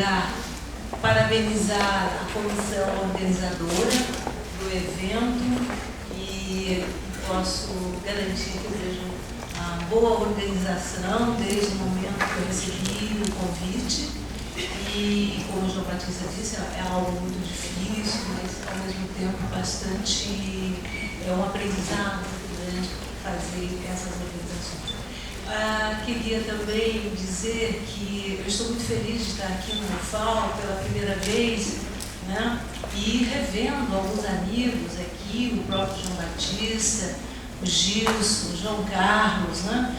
lugar, parabenizar a comissão organizadora do evento e posso garantir que eu vejo uma boa organização desde o momento que eu recebi o convite. E, como o João Batista disse, é algo muito difícil, mas ao mesmo tempo bastante, um aprendizado muito grande fazer essas organizações. Queria também dizer que eu estou muito feliz de estar aqui no UFAL pela primeira vez, né? E revendo alguns amigos aqui, o próprio João Batista, o Gilson, o João Carlos, né?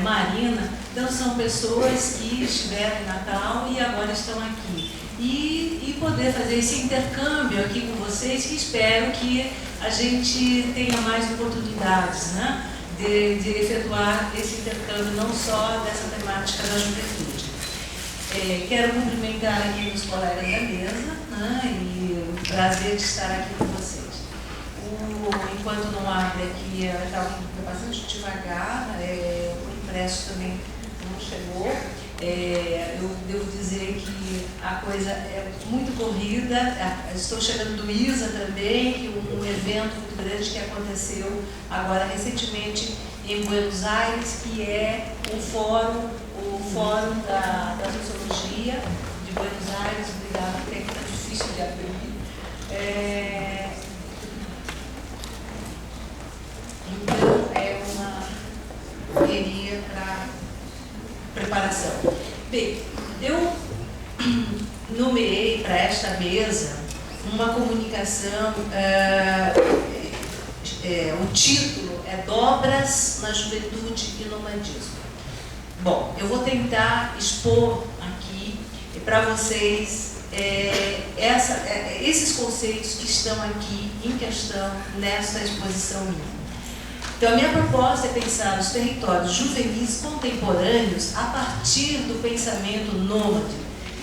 Marina. Então são pessoas que estiveram em Natal e agora estão aqui. E poder fazer esse intercâmbio aqui com vocês, que espero que a gente tenha mais oportunidades, né? De efetuar esse intercâmbio, não só dessa temática da juventude. Quero cumprimentar aqui os colegas da mesa, né, e o prazer de estar aqui com vocês. Enquanto não abre aqui, está bastante devagar, o impresso também não chegou. Eu devo dizer que a coisa é muito corrida. Estou chegando do ISA também, que um evento muito grande que aconteceu agora recentemente em Buenos Aires, que é o Fórum da Sociologia de Buenos Aires. Obrigada, porque está difícil de abrir. Então, é uma correria para preparação. Bem, eu nomeei para esta mesa uma comunicação, o título é Dobras na Juventude e Nomadismo. Bom, eu vou tentar expor aqui para vocês esses conceitos que estão aqui em questão nesta exposição minha. Então, a minha proposta é pensar os territórios juvenis contemporâneos a partir do pensamento nômade.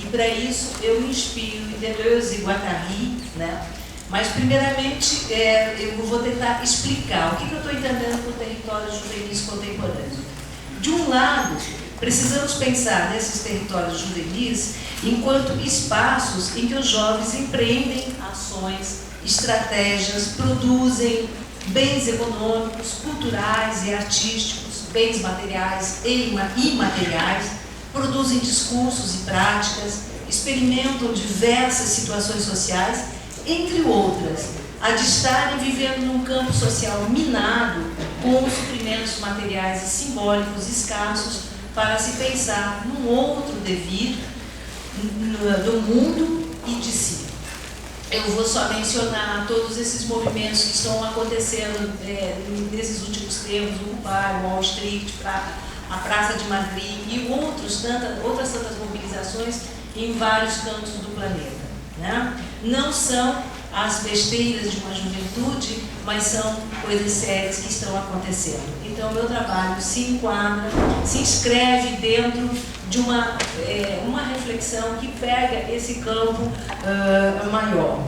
E, para isso, eu me inspiro em Deleuze e Guattari, né? Mas, primeiramente, eu vou tentar explicar o que eu estou entendendo por territórios juvenis contemporâneos. De um lado, precisamos pensar nesses territórios juvenis enquanto espaços em que os jovens empreendem ações, estratégias, produzem bens econômicos, culturais e artísticos, bens materiais e imateriais, produzem discursos e práticas, experimentam diversas situações sociais, entre outras, a de estarem vivendo num campo social minado com suprimentos materiais e simbólicos escassos para se pensar num outro devir do mundo e de si. Eu vou só mencionar todos esses movimentos que estão acontecendo nesses últimos tempos, o Dubai, Wall Street, a Praça de Madrid e outras tantas mobilizações em vários cantos do planeta, né? Não são as besteiras de uma juventude, mas são coisas sérias que estão acontecendo. Então, o meu trabalho se enquadra, se inscreve dentro de uma reflexão que pega esse campo maior.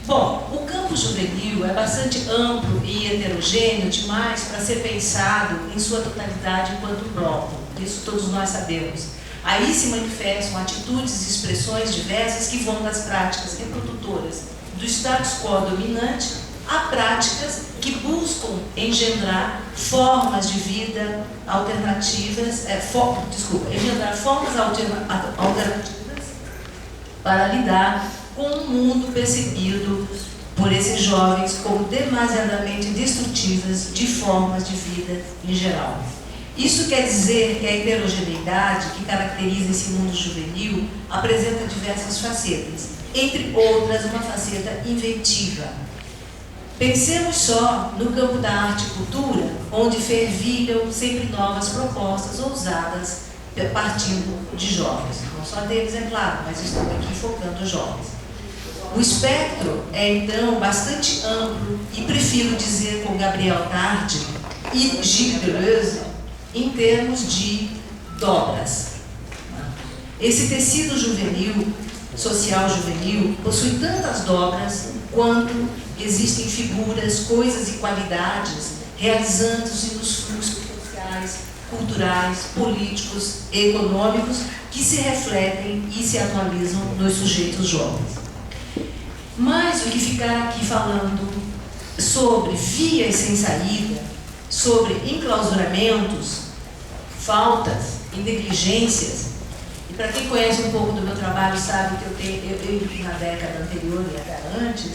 Bom, o campo juvenil é bastante amplo e heterogêneo demais para ser pensado em sua totalidade enquanto bloco. Isso todos nós sabemos. Aí se manifestam atitudes e expressões diversas que vão das práticas reprodutoras do status quo dominante a práticas que buscam engendrar formas de vida alternativas, engendrar formas alternativas para lidar com um mundo percebido por esses jovens como demasiadamente destrutivas de formas de vida em geral. Isso quer dizer que a heterogeneidade que caracteriza esse mundo juvenil apresenta diversas facetas, entre outras uma faceta inventiva. Pensemos só no campo da arte e cultura, onde fervilham sempre novas propostas ousadas partindo de jovens. Não só deles, é claro, mas estamos aqui focando os jovens. O espectro é, então, bastante amplo e prefiro dizer com Gabriel Tardi e Gilles Deleuze em termos de dobras. Esse tecido juvenil, social juvenil, possui tantas dobras quanto existem figuras, coisas e qualidades realizando-se nos fluxos sociais, culturais, políticos e econômicos que se refletem e se atualizam nos sujeitos jovens. Mais do que ficar aqui falando sobre vias sem saída, sobre enclausuramentos, faltas e negligências, e para quem conhece um pouco do meu trabalho sabe que eu na década anterior e até antes,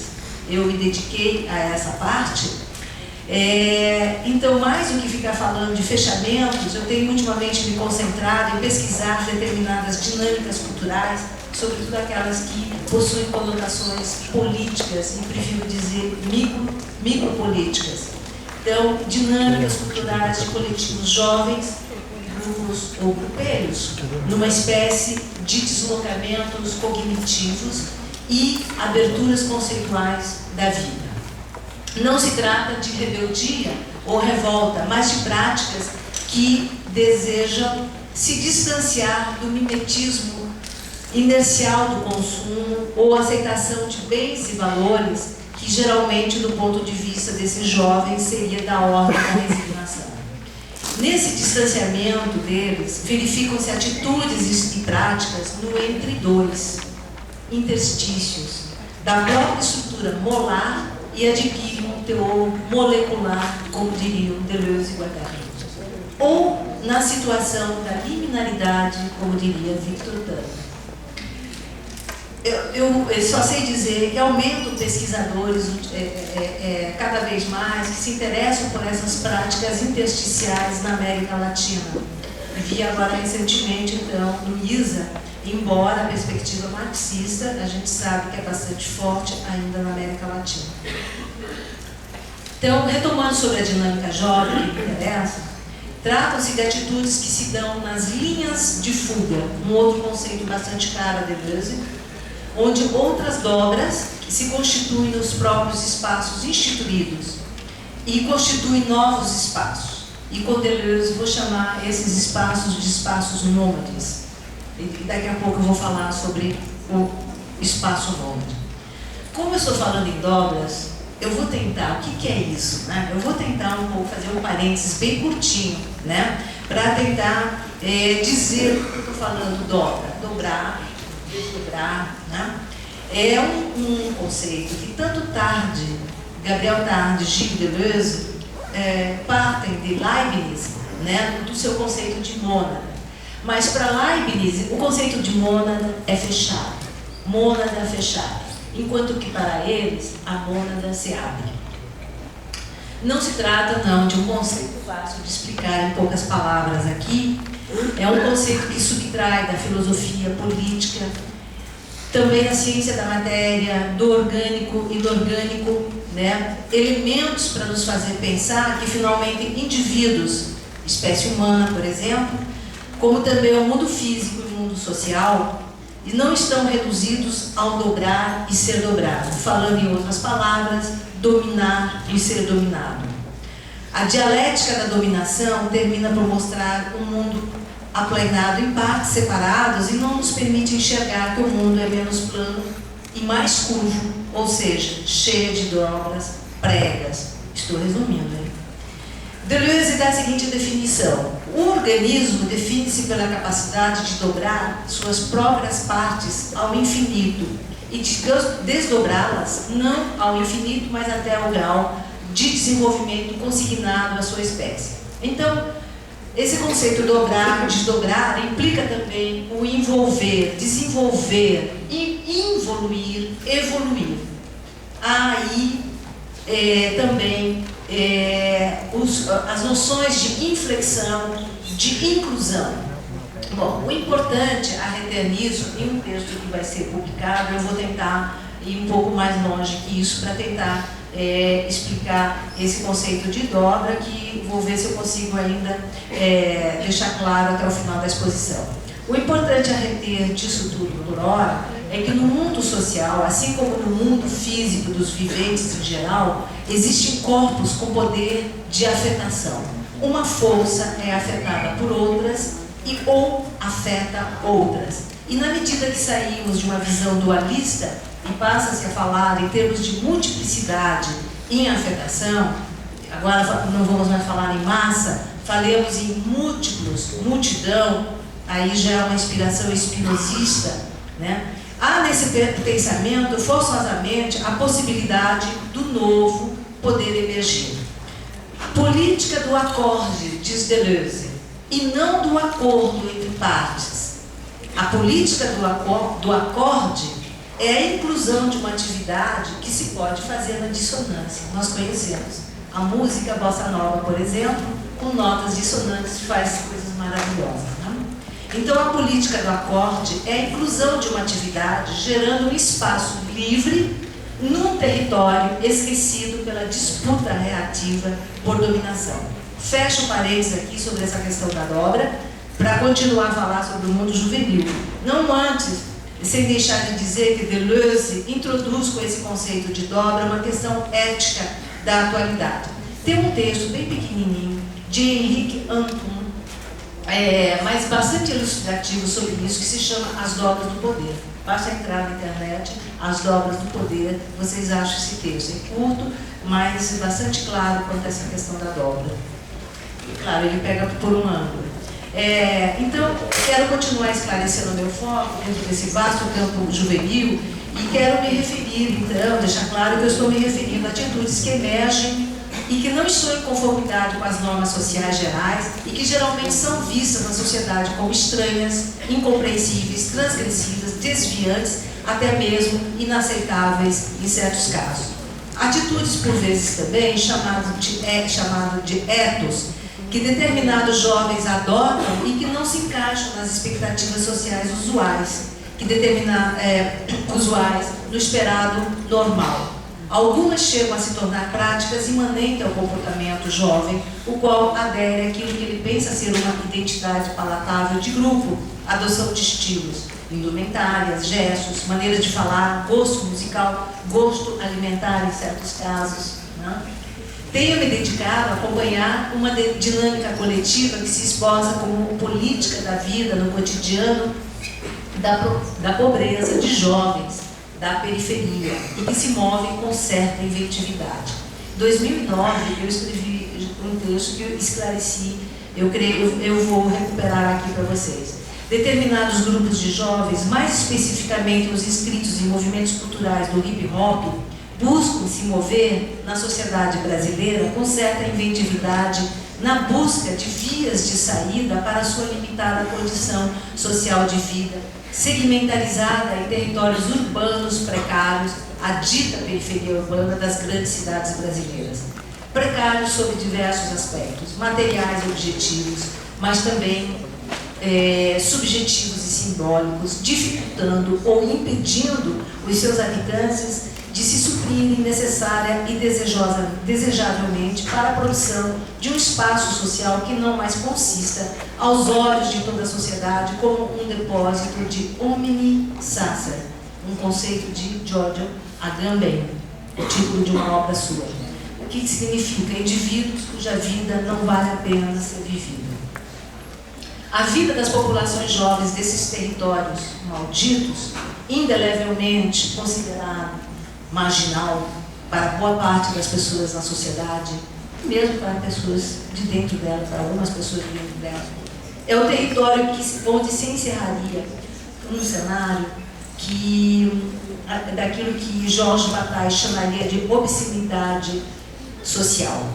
eu me dediquei a essa parte. Então, mais do que ficar falando de fechamentos, eu tenho ultimamente me concentrado em pesquisar determinadas dinâmicas culturais, sobretudo aquelas que possuem conotações políticas, e prefiro dizer micropolíticas. Então, dinâmicas culturais de coletivos jovens, grupos ou grupelhos, numa espécie de deslocamentos cognitivos e aberturas conceituais da vida. Não se trata de rebeldia ou revolta, mas de práticas que desejam se distanciar do mimetismo inercial do consumo ou aceitação de bens e valores que geralmente, do ponto de vista desses jovens, seria da ordem da resignação. Nesse distanciamento deles, verificam-se atitudes e práticas no entre dois, interstícios, da própria estrutura molar e adquirem um teor molecular, como diriam Deleuze e Guattari. Ou na situação da liminaridade, como diria Victor Tanner. Eu só sei dizer que aumentam pesquisadores cada vez mais que se interessam por essas práticas intersticiais na América Latina. Vi agora recentemente, então, no ISA, embora a perspectiva marxista, a gente sabe que é bastante forte ainda na América Latina. Então, retomando sobre a dinâmica jovem que me interessa, tratam-se de atitudes que se dão nas linhas de fuga, um outro conceito bastante caro a Deleuze, onde outras dobras se constituem nos próprios espaços instituídos e constituem novos espaços. E com Deleuze vou chamar esses espaços de espaços nômades. E daqui a pouco eu vou falar sobre o espaço nômade. Como eu estou falando em dobras, eu vou tentar, o que é isso? Né? Eu vou tentar um pouco fazer um parênteses bem curtinho, né? Para tentar dizer o que eu estou falando, dobrar, desdobrar, né? É um conceito que tanto Tarde, Gabriel Tarde e Gilles Deleuze partem de Leibniz, né, do seu conceito de mônada. Mas para Leibniz, o conceito de mônada é fechado, mônada fechada, enquanto que para eles a mônada se abre. Não se trata, não, de um conceito fácil de explicar em poucas palavras aqui. É um conceito que subtrai da filosofia política, também da ciência da matéria, do orgânico e inorgânico, né? Elementos para nos fazer pensar que, finalmente, indivíduos, espécie humana, por exemplo, como também o mundo físico e o mundo social, não estão reduzidos ao dobrar e ser dobrado, falando em outras palavras, dominar e ser dominado. A dialética da dominação termina por mostrar um mundo aplanado em partes separadas e não nos permite enxergar que o mundo é menos plano e mais curvo, ou seja, cheio de dobras, pregas. Estou resumindo, hein? Deleuze dá a seguinte definição: o organismo define-se pela capacidade de dobrar suas próprias partes ao infinito e de desdobrá-las não ao infinito, mas até ao grau de desenvolvimento consignado à sua espécie. Então, esse conceito dobrar, desdobrar, implica também o envolver, desenvolver, involuir, evoluir. Há aí também as noções de inflexão, de inclusão. Bom, o importante a reter nisso, em um texto que vai ser publicado, eu vou tentar ir um pouco mais longe que isso para tentar explicar esse conceito de dobra, que vou ver se eu consigo ainda deixar claro até o final da exposição. O importante a reter disso tudo por hora é que no mundo social, assim como no mundo físico dos viventes em geral, existem corpos com poder de afetação. Uma força é afetada por outras ou afeta outras. E na medida que saímos de uma visão dualista e passa-se a falar em termos de multiplicidade em afetação, agora não vamos mais falar em massa, falemos em múltiplos, multidão, aí já é uma inspiração espinosista, né? Há nesse pensamento, forçosamente, a possibilidade do novo poder emergir. Política do acorde, diz Deleuze, e não do acordo entre partes. A política do acorde é a inclusão de uma atividade que se pode fazer na dissonância. Nós conhecemos a música bossa nova, por exemplo, com notas dissonantes, faz coisas maravilhosas, né? Então, a política do acorde é a inclusão de uma atividade gerando um espaço livre num território esquecido pela disputa reativa por dominação. Fecho parênteses aqui sobre essa questão da dobra, para continuar a falar sobre o mundo juvenil. Não antes, sem deixar de dizer que Deleuze introduz com esse conceito de dobra uma questão ética da atualidade. Tem um texto bem pequenininho de Henrique Anton, mas bastante elucidativo sobre isso, que se chama As Dobras do Poder. Basta entrar na internet, As Dobras do Poder, vocês acham esse texto. É curto, mas bastante claro quanto a essa questão da dobra. E claro, ele pega por um ângulo. Então, quero continuar esclarecendo o meu foco dentro desse vasto campo juvenil e quero me referir, então, deixar claro que eu estou me referindo a atitudes que emergem e que não estão em conformidade com as normas sociais gerais e que geralmente são vistas na sociedade como estranhas, incompreensíveis, transgressivas, desviantes, até mesmo inaceitáveis em certos casos. Atitudes, por vezes, também chamado de ethos, que determinados jovens adotam e que não se encaixam nas expectativas sociais usuais, usuais no esperado normal. Algumas chegam a se tornar práticas imanentes ao comportamento jovem, o qual adere àquilo que ele pensa ser uma identidade palatável de grupo, adoção de estilos, indumentárias, gestos, maneiras de falar, gosto musical, gosto alimentar em certos casos, né? Tenho me dedicado a acompanhar uma dinâmica coletiva que se esposa como política da vida no cotidiano da pobreza de jovens da periferia e que se movem com certa inventividade. Em 2009, eu escrevi um texto que eu esclareci, eu vou recuperar aqui para vocês. Determinados grupos de jovens, mais especificamente os inscritos em movimentos culturais do hip-hop, buscam se mover na sociedade brasileira com certa inventividade na busca de vias de saída para a sua limitada condição social de vida, segmentarizada em territórios urbanos precários, a dita periferia urbana das grandes cidades brasileiras. Precários sob diversos aspectos, materiais e objetivos, mas também subjetivos e simbólicos, dificultando ou impedindo os seus habitantes de se suprirem necessária e desejavelmente para a produção de um espaço social que não mais consista, aos olhos de toda a sociedade, como um depósito de homini sacer, um conceito de Giorgio Agamben, o título de uma obra sua. O que significa? Indivíduos cuja vida não vale a pena ser vivida. A vida das populações jovens desses territórios malditos, indelevelmente considerado marginal para boa parte das pessoas na sociedade, mesmo para pessoas de dentro dela, para algumas pessoas de dentro dela. É o território onde se encerraria um cenário daquilo que Jorge Bataille chamaria de obscenidade social.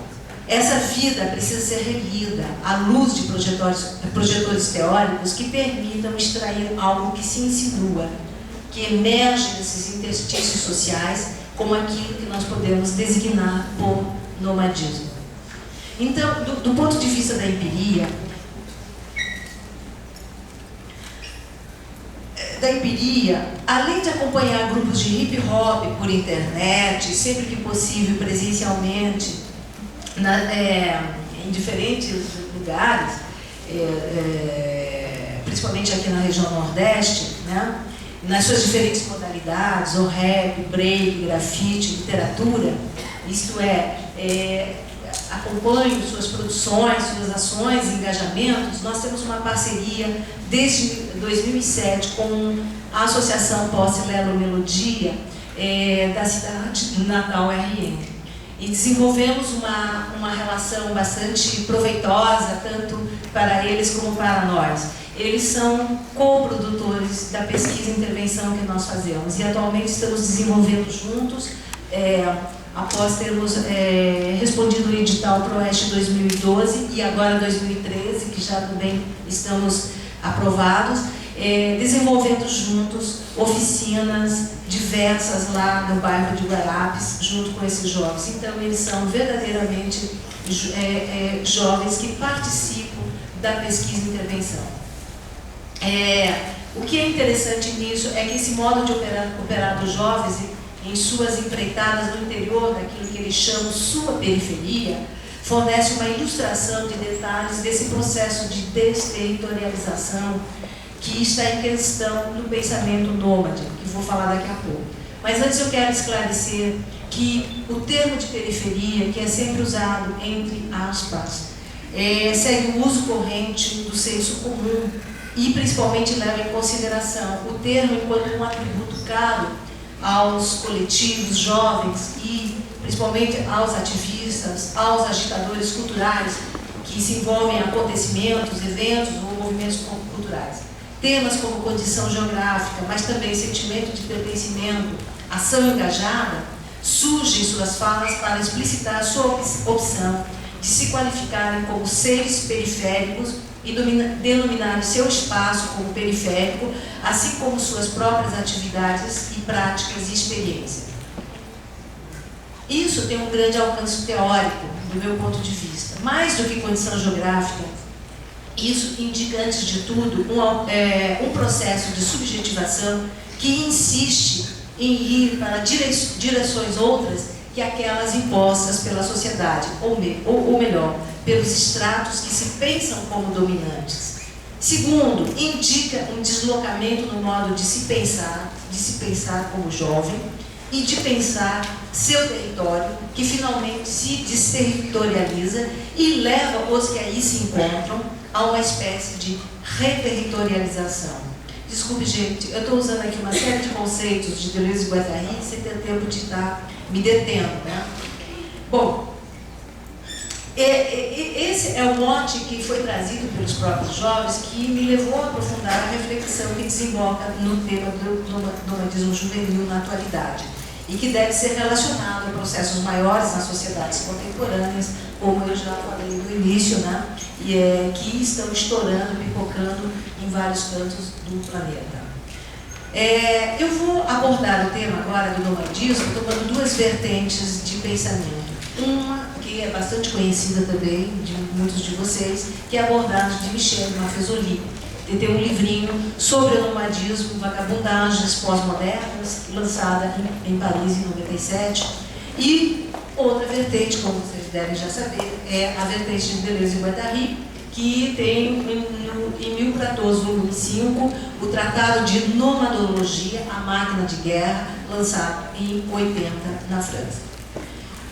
Essa vida precisa ser relida à luz de projetores teóricos que permitam extrair algo que se insinua, que emerge desses interstícios sociais como aquilo que nós podemos designar por nomadismo. Então, do ponto de vista da empiria, além de acompanhar grupos de hip hop por internet, sempre que possível presencialmente, em diferentes lugares, principalmente aqui na região Nordeste, né? Nas suas diferentes modalidades, o rap, break, grafite, literatura, isto acompanho suas produções, suas ações, engajamentos. Nós temos uma parceria desde 2007 com a Associação Posse Lelo Melodia da cidade de Natal RN. E desenvolvemos uma relação bastante proveitosa, tanto para eles como para nós. Eles são coprodutores da pesquisa e intervenção que nós fazemos. E atualmente estamos desenvolvendo juntos, após termos respondido o edital ProEst 2012 e agora 2013, que já também estamos aprovados, desenvolvendo juntos oficinas diversas lá no bairro de Guarapes, junto com esses jovens. Então, eles são verdadeiramente jovens que participam da pesquisa e intervenção. O que é interessante nisso é que esse modo de operar dos jovens em suas empreitadas no interior daquilo que eles chamam sua periferia, fornece uma ilustração de detalhes desse processo de desterritorialização que está em questão no pensamento nômade, que vou falar daqui a pouco. Mas antes eu quero esclarecer que o termo de periferia, que é sempre usado entre aspas, segue o uso corrente do senso comum e principalmente leva em consideração o termo enquanto um atributo caro aos coletivos jovens e principalmente aos ativistas, aos agitadores culturais que se envolvem em acontecimentos, eventos ou movimentos culturais. Temas como condição geográfica, mas também sentimento de pertencimento, ação engajada, surgem em suas falas para explicitar a sua opção de se qualificarem como seres periféricos e denominar o seu espaço como periférico, assim como suas próprias atividades e práticas e experiências. Isso tem um grande alcance teórico, do meu ponto de vista. Mais do que condição geográfica, isso indica, antes de tudo, um processo de subjetivação que insiste em ir para direções outras que aquelas impostas pela sociedade, ou melhor, pelos estratos que se pensam como dominantes. Segundo, indica um deslocamento no modo de se pensar como jovem e de pensar seu território, que finalmente se desterritorializa e leva os que aí se encontram a uma espécie de reterritorialização. Desculpe, gente, eu estou usando aqui uma série de conceitos de Deleuze e Guattari sem ter tempo de estar me detendo, né? Bom, esse é o mote que foi trazido pelos próprios jovens que me levou a aprofundar a reflexão que desemboca no tema do nomadismo juvenil na atualidade e que deve ser relacionado a processos maiores nas sociedades contemporâneas, como eu já falei no início, né? E que estão estourando, pipocando em vários cantos do planeta. Eu vou abordar o tema agora do nomadismo tomando duas vertentes de pensamento. Uma que é bastante conhecida também de muitos de vocês, que é a abordagem de Michel Maffezoli. Ele tem um livrinho sobre o nomadismo, Vagabundagens Pós-Modernas, lançada em Paris em 97. E outra vertente, como vocês devem já saber, é a vertente de Deleuze e Guattari, que tem em 1014, volume 5, o Tratado de Nomadologia, a Máquina de Guerra, lançado em 80 na França.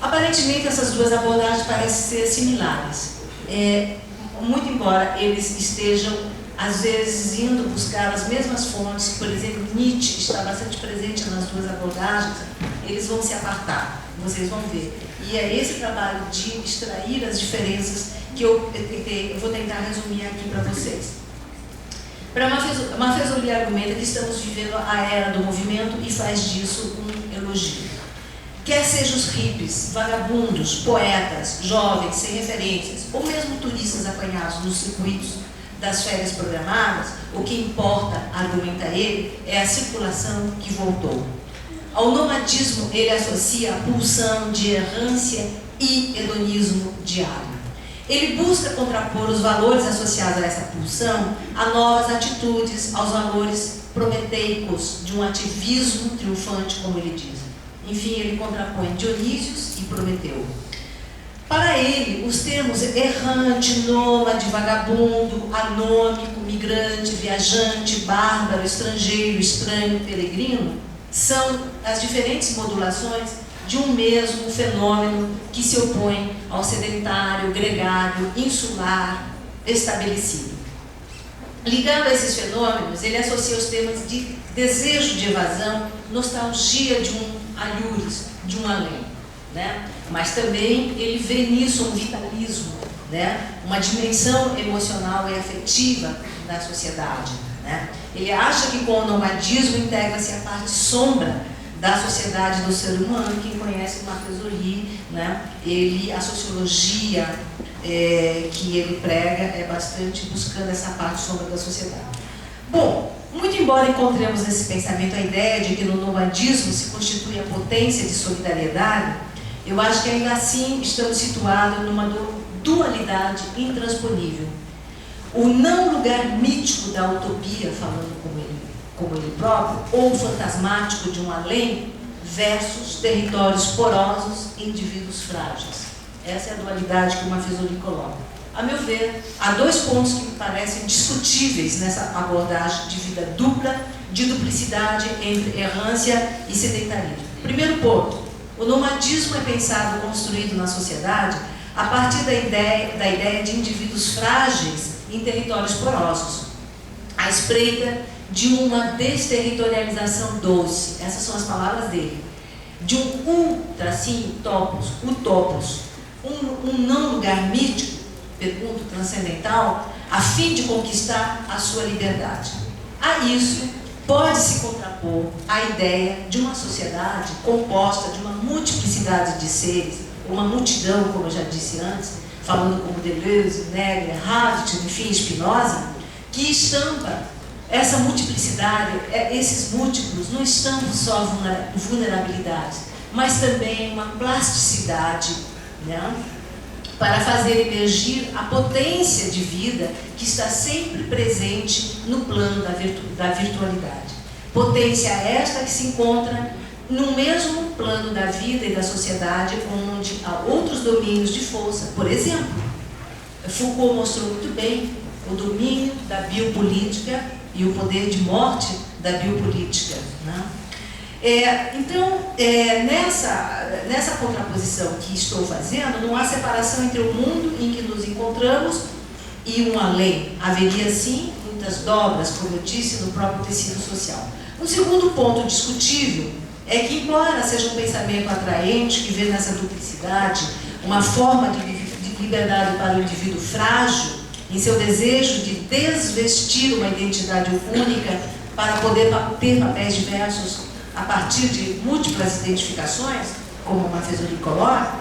Aparentemente, essas duas abordagens parecem ser similares, muito embora eles estejam, às vezes, indo buscar as mesmas fontes. Por exemplo, Nietzsche está bastante presente nas duas abordagens, eles vão se apartar, vocês vão ver. E é esse trabalho de extrair as diferenças que eu vou tentar resumir aqui para vocês. Para Maffezoli argumenta que estamos vivendo a era do movimento e faz disso um elogio. Quer sejam os hippies, vagabundos, poetas, jovens, sem referências, ou mesmo turistas apanhados nos circuitos das férias programadas, o que importa, argumenta ele, é a circulação que voltou. Ao nomadismo ele associa a pulsão de errância e hedonismo diário. Ele busca contrapor os valores associados a essa pulsão a novas atitudes, aos valores prometeicos de um ativismo triunfante, como ele diz. Enfim, ele contrapõe Dionísios e Prometeu. Para ele, os termos errante, nômade, vagabundo, anômico, migrante, viajante, bárbaro, estrangeiro, estranho, peregrino, são as diferentes modulações de um mesmo fenômeno que se opõe ao sedentário, gregário, insular, estabelecido. Ligado a esses fenômenos, ele associa os termos de desejo de evasão, nostalgia de um alhures, de um além, né? Mas também ele vê nisso um vitalismo, né, uma dimensão emocional e afetiva da sociedade, né? Ele acha que com o nomadismo integra-se a parte sombra da sociedade do ser humano. Quem conhece o Marcus Aurèle, né, a sociologia que ele prega é bastante buscando essa parte sombra da sociedade. Bom, muito embora encontremos nesse pensamento a ideia de que no nomadismo se constitui a potência de solidariedade, eu acho que ainda assim estamos situados numa dualidade intransponível. O não lugar mítico da utopia, falando como ele próprio, ou fantasmático de um além, versus territórios porosos e indivíduos frágeis. Essa é a dualidade que o Marcus Aurèle coloca. A meu ver, há dois pontos que me parecem discutíveis nessa abordagem de vida dupla, de duplicidade entre errância e sedentarismo. Primeiro ponto, o nomadismo é pensado, construído na sociedade a partir da ideia de indivíduos frágeis em territórios porosos, à espreita de uma desterritorialização doce. Essas são as palavras dele. De um utopos, um não lugar mítico, pergunto, transcendental, a fim de conquistar a sua liberdade. A isso pode-se contrapor a ideia de uma sociedade composta de uma multiplicidade de seres, uma multidão, como eu já disse antes, falando como Deleuze, Negri, Haft, enfim, Spinoza, que estampa essa multiplicidade, esses múltiplos não estampam só vulnerabilidades, mas também uma plasticidade, né, para fazer emergir a potência de vida que está sempre presente no plano da virtualidade. Potência esta que se encontra no mesmo plano da vida e da sociedade, onde há outros domínios de força. Por exemplo, Foucault mostrou muito bem o domínio da biopolítica e o poder de morte da biopolítica, né? Então, nessa contraposição que estou fazendo, não há separação entre o mundo em que nos encontramos e um além. Haveria, sim, muitas dobras, como eu disse, no próprio tecido social. Um segundo ponto discutível é que, embora seja um pensamento atraente, que vê nessa duplicidade uma forma de liberdade para o indivíduo frágil, em seu desejo de desvestir uma identidade única para poder ter papéis diversos a partir de múltiplas identificações, como o Marcus Aurèle coloca,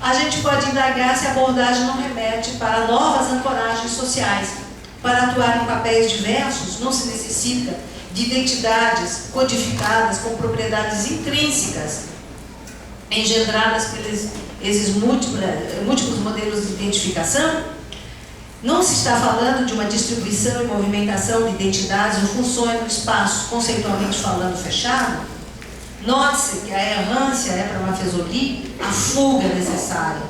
a gente pode indagar se a abordagem não remete para novas ancoragens sociais. Para atuar em papéis diversos, não se necessita de identidades codificadas com propriedades intrínsecas, engendradas pelos esses múltiplos modelos de identificação. Não se está falando de uma distribuição e movimentação de identidades ou funções no espaço, conceitualmente falando, fechado. Note-se que a errância é, para Marcus Aurèle, a fuga necessária.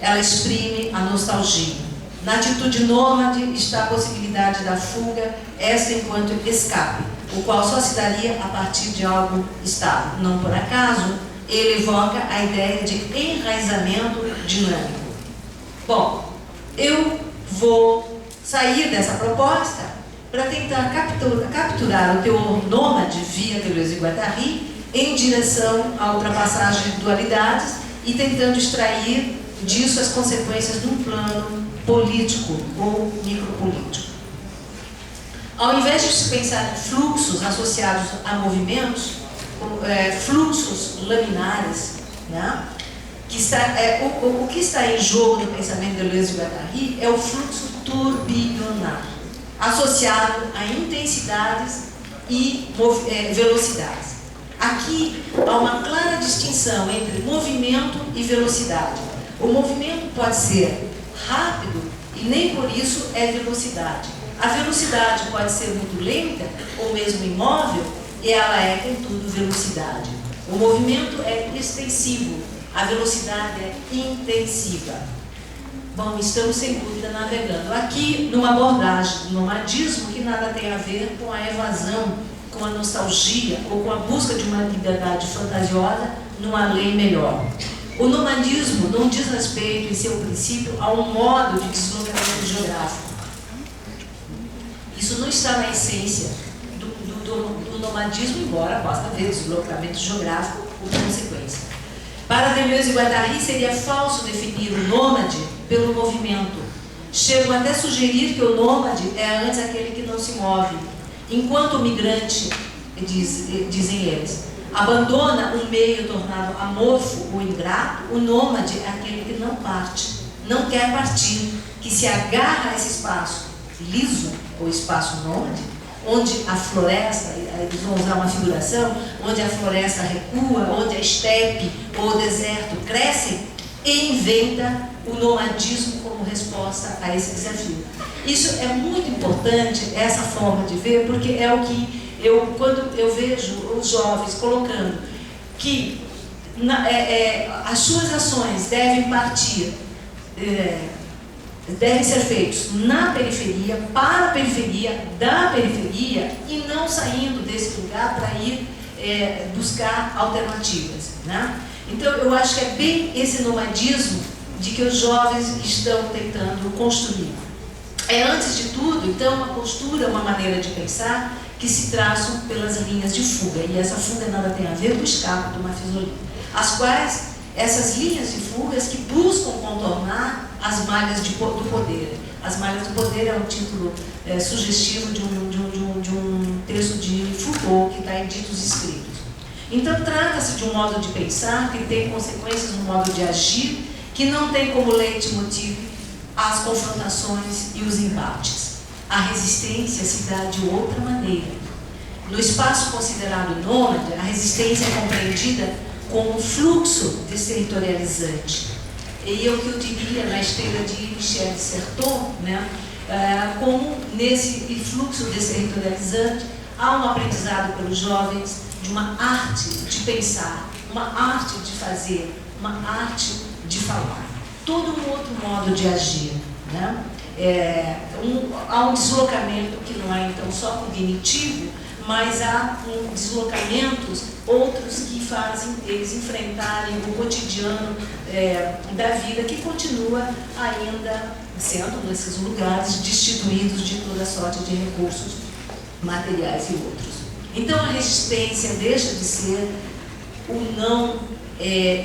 Ela exprime a nostalgia. Na atitude nômade está a possibilidade da fuga, esta enquanto escape, o qual só se daria a partir de algo estável. Não por acaso, ele evoca a ideia de enraizamento dinâmico. Bom, eu vou sair dessa proposta para tentar capturar o teor nômade via Deleuze e Guattari em direção à ultrapassagem de dualidades e tentando extrair disso as consequências de um plano político ou micropolítico. Ao invés de se pensar em fluxos associados a movimentos, fluxos laminares, né? O que está em jogo no pensamento de Deleuze e Guattari é o fluxo tourbillonnant, associado a intensidades e velocidades. Aqui há uma clara distinção entre movimento e velocidade. O movimento pode ser rápido e nem por isso é velocidade. A velocidade pode ser muito lenta ou mesmo imóvel e ela é, contudo, velocidade. O movimento é extensivo, a velocidade é intensiva. Bom, estamos sem dúvida navegando aqui numa abordagem do nomadismo que nada tem a ver com a evasão, com a nostalgia ou com a busca de uma liberdade fantasiosa num além melhor. O nomadismo não diz respeito, em seu princípio, a um modo de deslocamento geográfico. Isso não está na essência do nomadismo, embora possa haver deslocamento geográfico como consequência. Para Deleuze e Guattari seria falso definir o nômade pelo movimento, Chegam até a sugerir que o nômade é antes aquele que não se move, enquanto o migrante, dizem eles, abandona um meio tornado amorfo ou ingrato. O nômade é aquele que não parte, não quer partir, que se agarra a esse espaço liso, ou espaço nômade, onde a floresta, eles vão usar uma figuração, onde a floresta recua, onde a estepe ou o deserto crescem, e inventa o nomadismo como resposta a esse desafio. Isso é muito importante, essa forma de ver, porque é o que quando eu vejo os jovens colocando que as suas ações devem partir, devem ser feitos na periferia, para a periferia, da periferia, e não saindo desse lugar para ir buscar alternativas, né? Então, eu acho que é bem esse nomadismo de que os jovens estão tentando construir. É, antes de tudo, então, uma postura, uma maneira de pensar que se traçam pelas linhas de fuga. E essa fuga nada tem a ver com o escape do Mafisolini. As quais, essas linhas de fugas que buscam contornar as malhas do poder. As malhas do poder é um título sugestivo de um texto de Foucault, que está em Ditos Escritos. Então, trata-se de um modo de pensar que tem consequências no modo de agir, que não tem como leitmotiv as confrontações e os embates. A resistência se dá de outra maneira. No espaço considerado nômade, a resistência é compreendida como um fluxo desterritorializante. E é o que eu diria na esteira de Michel de Certeau, né? Como nesse fluxo desterritorializante há um aprendizado pelos jovens de uma arte de pensar, uma arte de fazer, uma arte de falar. Todo um outro modo de agir, né? Há um deslocamento que não é então só cognitivo, mas há deslocamentos, outros que fazem eles enfrentarem o cotidiano da vida, que continua ainda sendo nesses lugares destituídos de toda sorte de recursos materiais e outros. Então a resistência deixa de ser o não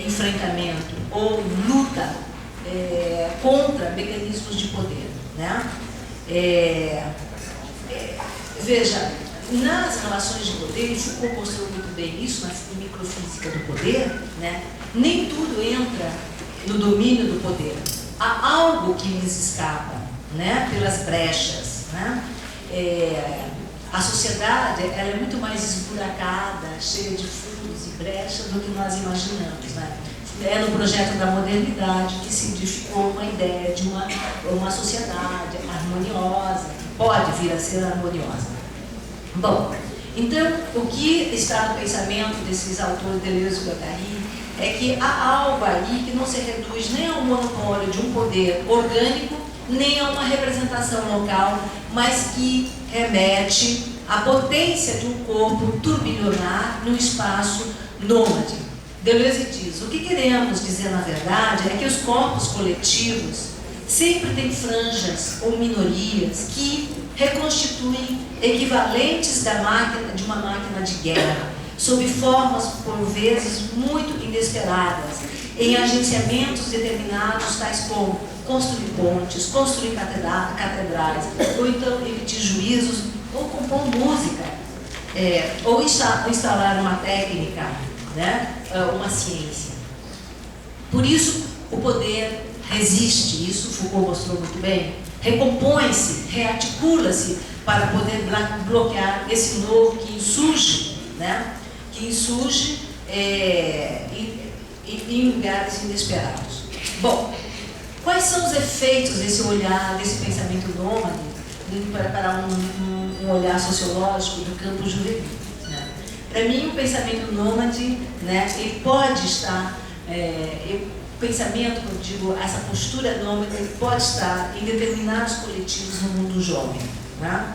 enfrentamento ou luta contra mecanismos de poder, né? Veja, nas relações de poder, e Foucault mostrou muito bem isso na microfísica do poder, né? Nem tudo entra no domínio do poder. Há algo que lhes escapa, né? Pelas brechas, né? A sociedade ela é muito mais esburacada, cheia de furos e brechas do que nós imaginamos, né? É no projeto da modernidade que se edificou uma ideia de uma sociedade harmoniosa, que pode vir a ser harmoniosa. Bom, então, o que está no pensamento desses autores, Deleuze e Guattari, é que há algo aí que não se reduz nem ao monopólio de um poder orgânico, nem a uma representação local, mas que remete à potência de um corpo turbilhonar no espaço nômade. Deleuze diz, o que queremos dizer na verdade é que os corpos coletivos sempre têm franjas ou minorias que reconstituem equivalentes de uma máquina de guerra, sob formas, por vezes, muito inesperadas, em agenciamentos determinados, tais como construir pontes, construir catedrais, ou então emitir juízos, ou compor música, ou instalar uma técnica, né? Uma ciência. Por isso, o poder resiste, isso Foucault mostrou muito bem, recompõe-se, rearticula-se para poder bloquear esse novo que insurge, né? Que insurge em lugares inesperados. Bom, quais são os efeitos desse olhar, desse pensamento nômade, para um olhar sociológico do campo juvenil? Né? Para mim, o pensamento nômade, né, ele pode estar, o pensamento, como eu digo, essa postura nômade, ele pode estar em determinados coletivos no mundo jovem. Né?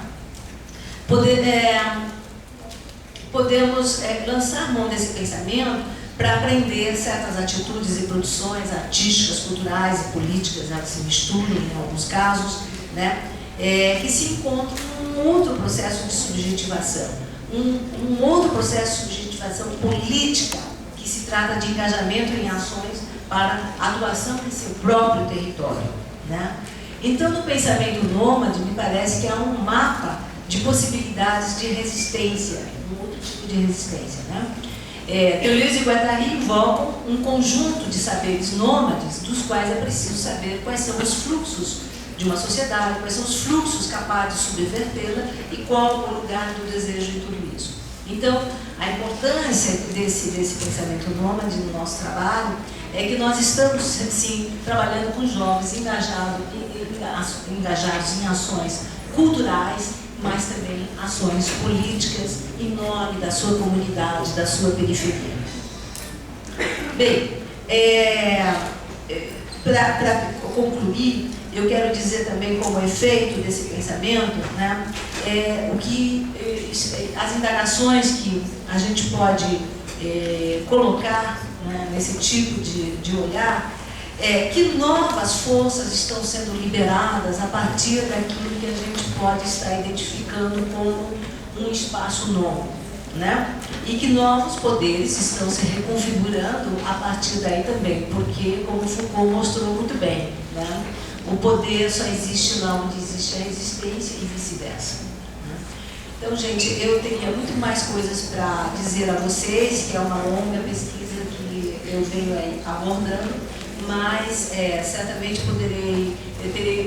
Podemos lançar mão desse pensamento para aprender certas atitudes e produções artísticas, culturais e políticas, elas se misturam em alguns casos, né? Que se encontram num outro processo de subjetivação, um outro processo de subjetivação política, que se trata de engajamento em ações para a atuação em seu próprio território, né? Então, no pensamento nômade, me parece que há um mapa de possibilidades de resistência, um outro tipo de resistência, né? Deleuze e Guattari invocam um conjunto de saberes nômades, dos quais é preciso saber quais são os fluxos de uma sociedade, quais são os fluxos capazes de subvertê-la e qual o lugar do desejo em tudo isso. Então, a importância desse pensamento nômade no nosso trabalho é que nós estamos, sim, trabalhando com jovens engajados em ações culturais, mas também ações políticas em nome da sua comunidade, da sua periferia. Bem, para concluir, eu quero dizer também como efeito desse pensamento, né, as indagações que a gente pode colocar, né, nesse tipo de olhar, que novas forças estão sendo liberadas a partir daquilo que a gente pode estar identificando como um espaço novo, né? E que novos poderes estão se reconfigurando a partir daí também, porque, como Foucault mostrou muito bem, né, o poder só existe lá onde existe a resistência e vice-versa. Né? Então, gente, eu teria muito mais coisas para dizer a vocês, que é uma longa pesquisa que eu venho aí abordando, mas certamente terei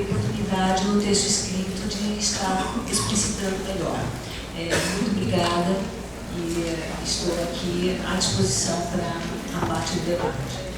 oportunidade no texto escrito de estar explicitando melhor. Muito obrigada e estou aqui à disposição para a parte do debate.